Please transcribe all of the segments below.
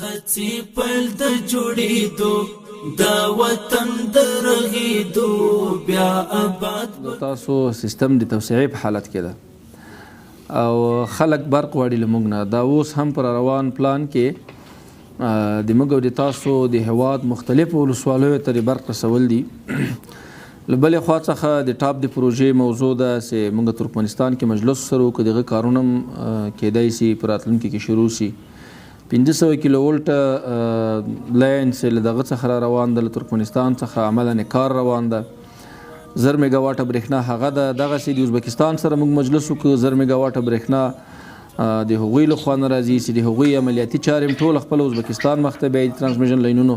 هڅې پیل د جوړېدو دا وطن د رغېدو بیا آباد. تاسو سیستم د توسعې په حالت کې ده او خلک برق غواړي له موږ نه. دا اوس هم پر روان پلان کې د موږ او د تاسو د هېواد مختلفو ولسوالیو ته د برق رسول دي. له بلې خوا څخه د ټاپ د پروژې موضوع ده چې موږ ترکمنستان کې مجلس سره وکړو. دغه کارونه هم کیدای شي په راتلونکي کې شروع شي. 500 کیلو ولټه لاین چې له دغه څخه را روان ده، له ترکمنستان څخه عملاً کار روان ده. 1000 میگا واټه برېښنا هغه ده. دغسې د ازبکستان سره موږ مجلس وکړو. 1000 میگا واټه برېښنا د هغوی له خوا نه راځي چې د هغوی عملیاتي چارې هم ټول خپل ازبکستان مخ ته بیایي د ترانسمیشن لاینونو.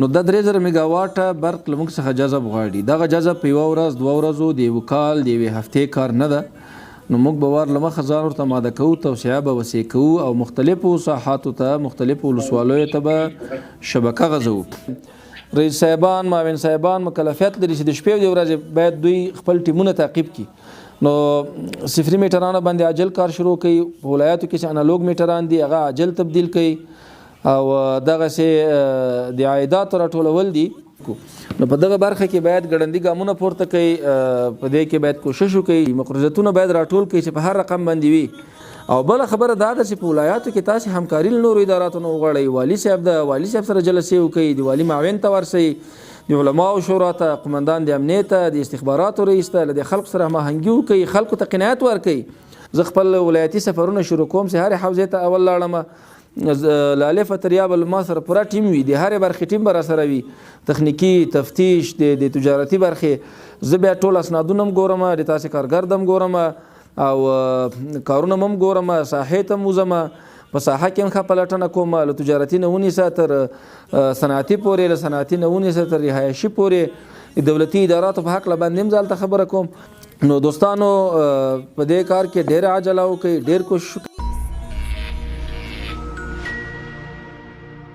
نو دا 3000 میگا واټه برق له موږ څخه جذب غواړي. دغه جذب په یوه ورځ 2 ورځو د یوه کال د یوې هفتې کار نه ده. نو موږ به ور له مخه ځان ورته آماده کوو، توسعه به وسیع کوو او مختلفو ساحاتو ته مختلفو ولسوالیو ته به شبکه غځوو. رئیس صاحبان، معاون صاحبان مکلفیت لري چې د شپې او د ورځې باید دوی خپل ټیمونه تعقیب کړي. نو صفري میټرانو باندې عاجل کار شروع کوي. په ولایاتو کې چې انالوګ میټران دي هغه عاجل تبدیل کوي او دغسې د عایداتو راټولول دي. نو په دغه برخه کې باید ګړندي ګامونه پورته کوي. په دې کې باید کوشش وکړي، مقرضتونه باید راټول کړي چې په هر رقم باندې وي. او بله خبره دا ده چې په ولایاتو کې تاسې همکاري له نورو اداراتو نه وغواړئ. والي صاحب والي صاحب سره جلسې وکړئ، د والي معاون ته ورسئ، د علماو شورا ته، قمندان د امنیت ته، د استخباراتو رئیس ته، له خلکو سره هماهنګي وکړئ، خلکو ته قناعت ورکړئ. زه خپل ولایتي سفرونه شروع کوم چې هرې حوزې ته اول لاړم. له الف تر یا به ما سره پوره ټیم وي، د هرې برخې ټیم به را سره وي، تخنیکي، تفتیش، د تجارتي برخې. زه بیا ټول اسنادونه هم ګورم، د تاسې کارګر هم ګورم او کارونه هم ګورم، ساحې ته هم وځم، په ساحه کې هم ښه پلټنه کوم، له تجارتي نه ونیسه تر صنعتي پورې، له صنعتي نه ونیسه تر رهایشي پورې، د دولتي اداراتو په هکله باندې هم ځالته خبره کوم. نو دوستانو په دې کار کې ډېره عجله وکړئ، ډېر کوشش وکړئ.